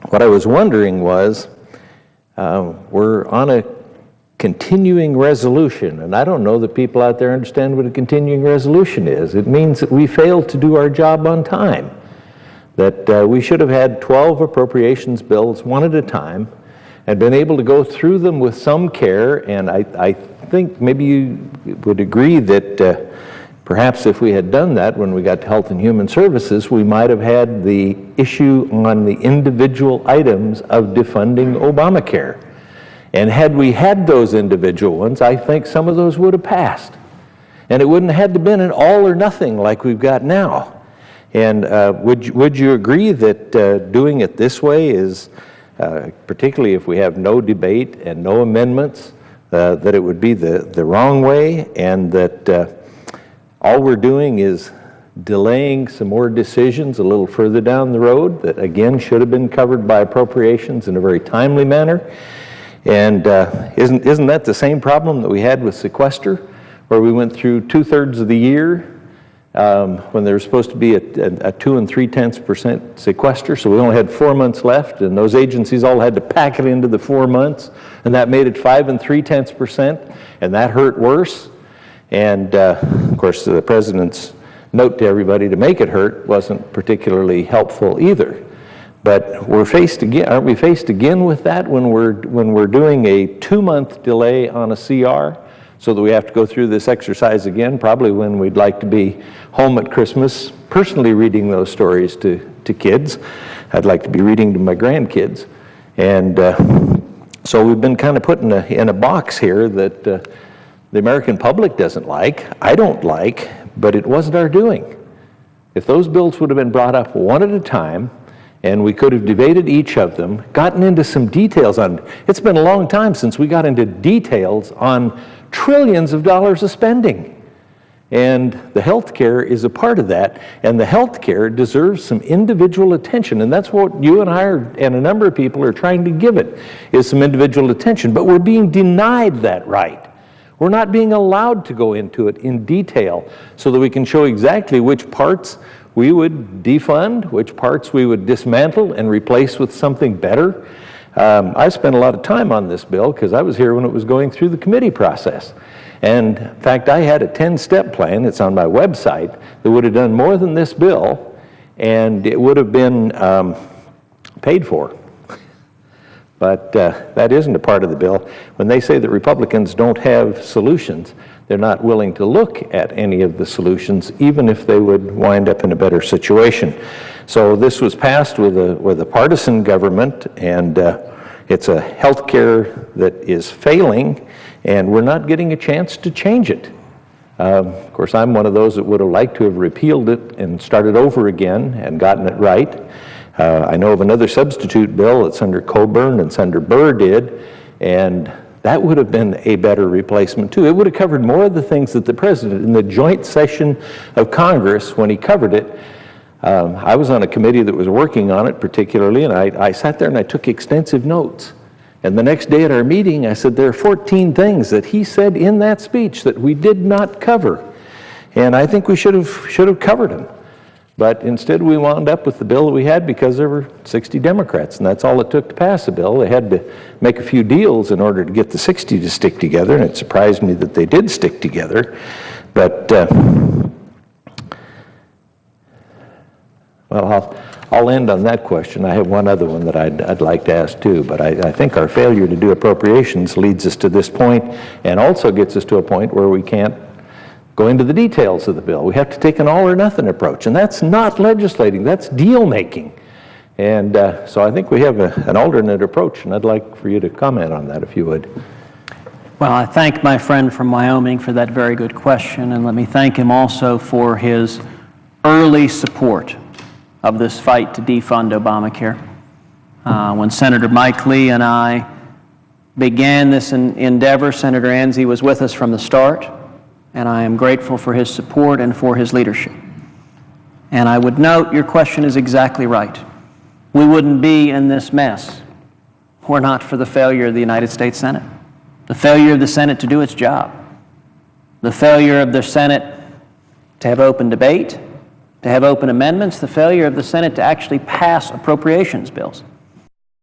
what I was wondering was, we're on a continuing resolution, and I don't know that people out there understand what a continuing resolution is. It means that we failed to do our job on time, that we should have had 12 appropriations bills one at a time and been able to go through them with some care. And I think maybe you would agree that perhaps if we had done that when we got to Health and Human Services, we might have had the issue on the individual items of defunding Obamacare. And had we had those individual ones, I think some of those would have passed. And it wouldn't have had to been an all or nothing like we've got now. And would you agree that doing it this way is, particularly if we have no debate and no amendments, that it would be the wrong way, and that all we're doing is delaying some more decisions a little further down the road that, again, should have been covered by appropriations in a very timely manner? And isn't that the same problem that we had with sequester, where we went through 2/3 of the year when there was supposed to be a 2 3/10% sequester, so we only had 4 months left, and those agencies all had to pack it into the 4 months, and that made it 5 3/10%, and that hurt worse. And of course, the president's note to everybody to make it hurt wasn't particularly helpful either. But we're faced again, aren't we faced again with that when we're doing a 2-month delay on a CR, so that we have to go through this exercise again, probably when we'd like to be home at Christmas, personally reading those stories to kids. I'd like to be reading to my grandkids. And so we've been kind of put in a box here that the American public doesn't like, I don't like, but it wasn't our doing. If those bills would have been brought up one at a time, and we could have debated each of them, gotten into some details on, it's been a long time since we got into details on trillions of dollars of spending. And the health care is a part of that, and the health care deserves some individual attention, and that's what you and I and a number of people are trying to give it, is some individual attention. But we're being denied that right. We're not being allowed to go into it in detail so that we can show exactly which parts we would defund, which parts we would dismantle and replace with something better. I spent a lot of time on this bill because I was here when it was going through the committee process. And in fact, I had a 10-step plan, it's on my website, that would have done more than this bill, and it would have been paid for. But that isn't a part of the bill. When they say that Republicans don't have solutions, they're not willing to look at any of the solutions, even if they would wind up in a better situation. So this was passed with a partisan government, and it's a health care that is failing, and we're not getting a chance to change it. Of course, I'm one of those that would have liked to have repealed it and started over again and gotten it right. I know of another substitute bill that's under Coburn and Senator Burr did, and that would have been a better replacement too. It would have covered more of the things that the president in the joint session of Congress, when he covered it, I was on a committee that was working on it particularly, and I sat there and I took extensive notes. And the next day at our meeting, I said, there are 14 things that he said in that speech that we did not cover. And I think we should have covered them. But instead we wound up with the bill that we had because there were 60 Democrats, and that's all it took to pass a bill. They had to make a few deals in order to get the 60 to stick together, and it surprised me that they did stick together. But, well, I'll end on that question. I have one other one that I'd like to ask too, but I think our failure to do appropriations leads us to this point and also gets us to a point where we can't go into the details of the bill. We have to take an all or nothing approach, and that's not legislating, that's deal making. And so I think we have an alternate approach, and I'd like for you to comment on that if you would. Well, I thank my friend from Wyoming for that very good question, and let me thank him also for his early support of this fight to defund Obamacare. When Senator Mike Lee and I began this endeavor, Senator Enzi was with us from the start, and I am grateful for his support and for his leadership. And I would note your question is exactly right. We wouldn't be in this mess were not for the failure of the United States Senate, the failure of the Senate to do its job, the failure of the Senate to have open debate, to have open amendments, the failure of the Senate to actually pass appropriations bills.